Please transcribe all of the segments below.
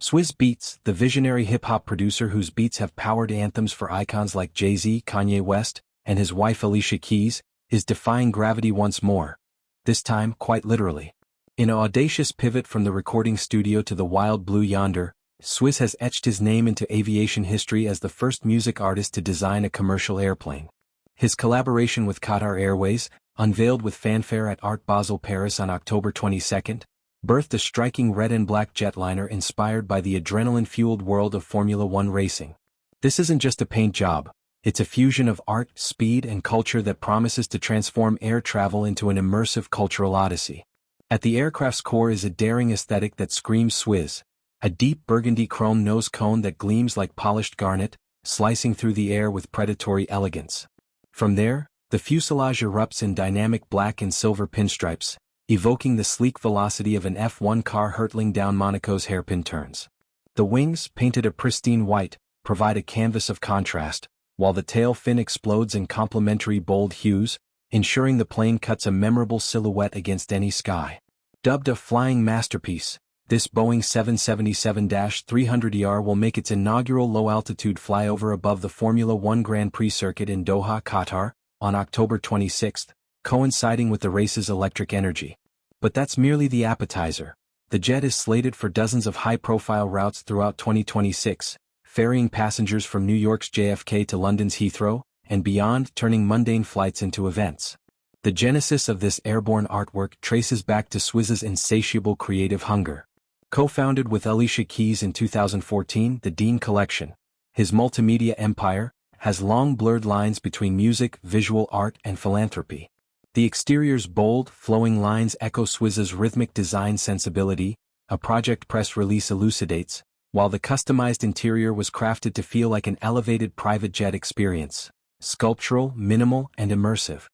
Swizz Beatz, the visionary hip-hop producer whose beats have powered anthems for icons like Jay-Z, Kanye West, and his wife Alicia Keys, is defying gravity once more. This time, quite literally. In an audacious pivot from the recording studio to the wild blue yonder, Swizz has etched his name into aviation history as the first music artist to design a commercial airplane. His collaboration with Qatar Airways, unveiled with fanfare at Art Basel Paris on October 22, birthed a striking red and black jetliner inspired by the adrenaline-fueled world of Formula One racing. This isn't just a paint job, it's a fusion of art, speed, and culture that promises to transform air travel into an immersive cultural odyssey. At the aircraft's core is a daring aesthetic that screams Swizz, a deep burgundy chrome nose cone that gleams like polished garnet, slicing through the air with predatory elegance. From there, the fuselage erupts in dynamic black and silver pinstripes, evoking the sleek velocity of an F1 car hurtling down Monaco's hairpin turns. The wings, painted a pristine white, provide a canvas of contrast, while the tail fin explodes in complementary bold hues, ensuring the plane cuts a memorable silhouette against any sky. Dubbed a flying masterpiece, this Boeing 777-300ER will make its inaugural low-altitude flyover above the Formula One Grand Prix circuit in Doha, Qatar, on October 26, coinciding with the race's electric energy. But that's merely the appetizer. The jet is slated for dozens of high-profile routes throughout 2026, ferrying passengers from New York's JFK to London's Heathrow, and beyond, turning mundane flights into events. The genesis of this airborne artwork traces back to Swizz's insatiable creative hunger. Co-founded with Alicia Keys in 2014, the Dean Collection, his multimedia empire, has long blurred lines between music, visual art, and philanthropy. The exterior's bold, flowing lines echo Swizz's rhythmic design sensibility, a project press release elucidates, while the customized interior was crafted to feel like an elevated private jet experience, sculptural, minimal, and immersive.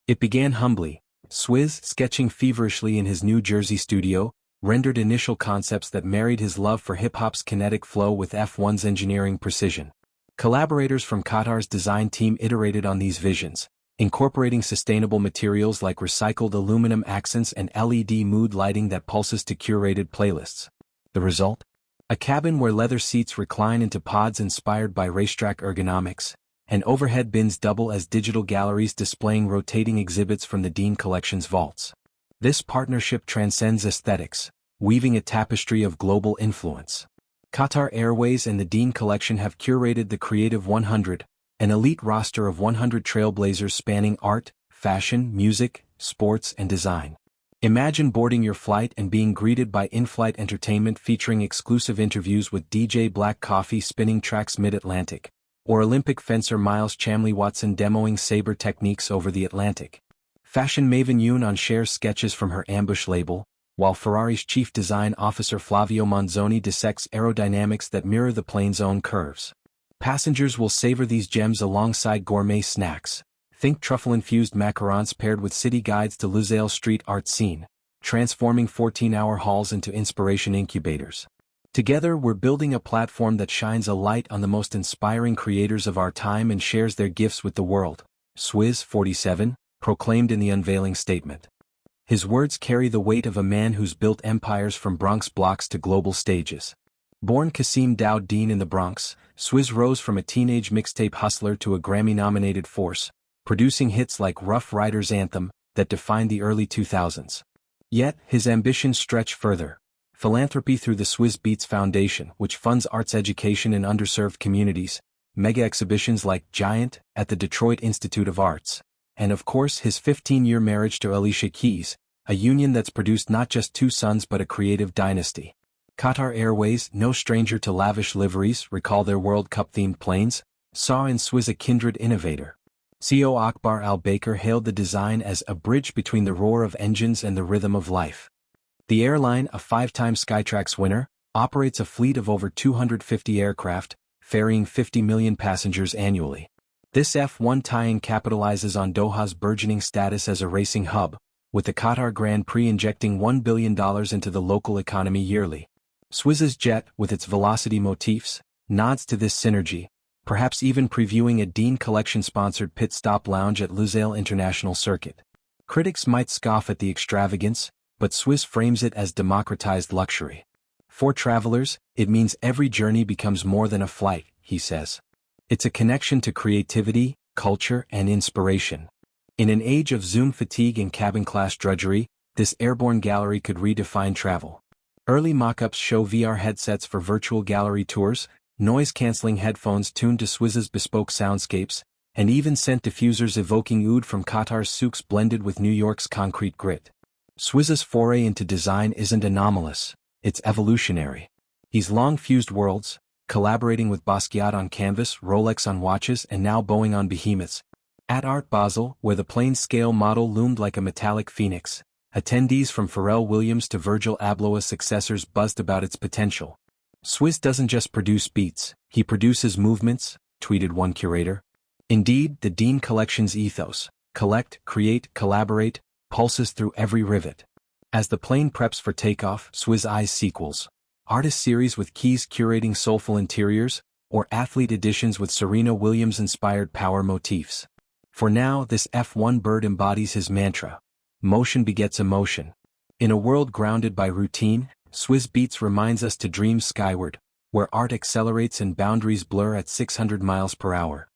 It began humbly. Swizz, sketching feverishly in his New Jersey studio, rendered initial concepts that married his love for hip-hop's kinetic flow with F1's engineering precision. Collaborators from Qatar's design team iterated on these visions, incorporating sustainable materials like recycled aluminum accents and LED mood lighting that pulses to curated playlists. The result? A cabin where leather seats recline into pods inspired by racetrack ergonomics, and overhead bins double as digital galleries displaying rotating exhibits from the Dean Collection's vaults. This partnership transcends aesthetics, weaving a tapestry of global influence. Qatar Airways and the Dean Collection have curated the Creative 100, an elite roster of 100 trailblazers spanning art, fashion, music, sports, and design. Imagine boarding your flight and being greeted by in-flight entertainment featuring exclusive interviews with DJ Black Coffee spinning tracks mid-Atlantic, or Olympic fencer Miles Chamley-Watson demoing saber techniques over the Atlantic. Fashion maven Yoon shares sketches from her ambush label, while Ferrari's chief design officer Flavio Monzoni dissects aerodynamics that mirror the plane's own curves. Passengers will savor these gems alongside gourmet snacks. Think truffle-infused macarons paired with city guides to Lusail's street art scene, transforming 14-hour halls into inspiration incubators. Together, we're building a platform that shines a light on the most inspiring creators of our time and shares their gifts with the world, Swizz, 47, proclaimed in the unveiling statement. His words carry the weight of a man who's built empires from Bronx blocks to global stages. Born Kasim Dowd Dean in the Bronx, Swizz rose from a teenage mixtape hustler to a Grammy-nominated force, producing hits like Rough Riders Anthem that defined the early 2000s. Yet, his ambitions stretch further. Philanthropy through the Swizz Beatz Foundation, which funds arts education in underserved communities, mega exhibitions like Giant at the Detroit Institute of Arts, and of course his 15-year marriage to Alicia Keys, a union that's produced not just two sons but a creative dynasty. Qatar Airways, no stranger to lavish liveries, recall their World Cup-themed planes, saw in Swizz a kindred innovator. CEO Akbar Al-Baker hailed the design as a bridge between the roar of engines and the rhythm of life. The airline, a 5-time Skytrax winner, operates a fleet of over 250 aircraft, ferrying 50 million passengers annually. This F1 tie-in capitalizes on Doha's burgeoning status as a racing hub, with the Qatar Grand Prix injecting $1 billion into the local economy yearly. Swizz's jet, with its velocity motifs, nods to this synergy, perhaps even previewing a Dean Collection-sponsored pit stop lounge at Lusail International Circuit. Critics might scoff at the extravagance, but Swizz frames it as democratized luxury. For travelers, it means every journey becomes more than a flight, he says. It's a connection to creativity, culture, and inspiration. In an age of Zoom fatigue and cabin-class drudgery, this airborne gallery could redefine travel. Early mock-ups show VR headsets for virtual gallery tours, noise-canceling headphones tuned to Swizz's bespoke soundscapes, and even scent diffusers evoking oud from Qatar's souks blended with New York's concrete grit. Swizz's foray into design isn't anomalous, it's evolutionary. He's long fused worlds, collaborating with Basquiat on canvas, Rolex on watches, and now Boeing on behemoths. At Art Basel, where the plane-scale model loomed like a metallic phoenix, attendees from Pharrell Williams to Virgil Abloh's successors buzzed about its potential. Swizz doesn't just produce beats, he produces movements, tweeted one curator. Indeed, the Dean Collection's ethos, collect, create, collaborate, pulses through every rivet. As the plane preps for takeoff, Swizz eyes sequels, artist series with Keys curating soulful interiors, or athlete editions with Serena Williams-inspired power motifs. For now, this F1 bird embodies his mantra: motion begets emotion. In a world grounded by routine, Swizz Beatz reminds us to dream skyward, where art accelerates and boundaries blur at 600 miles per hour.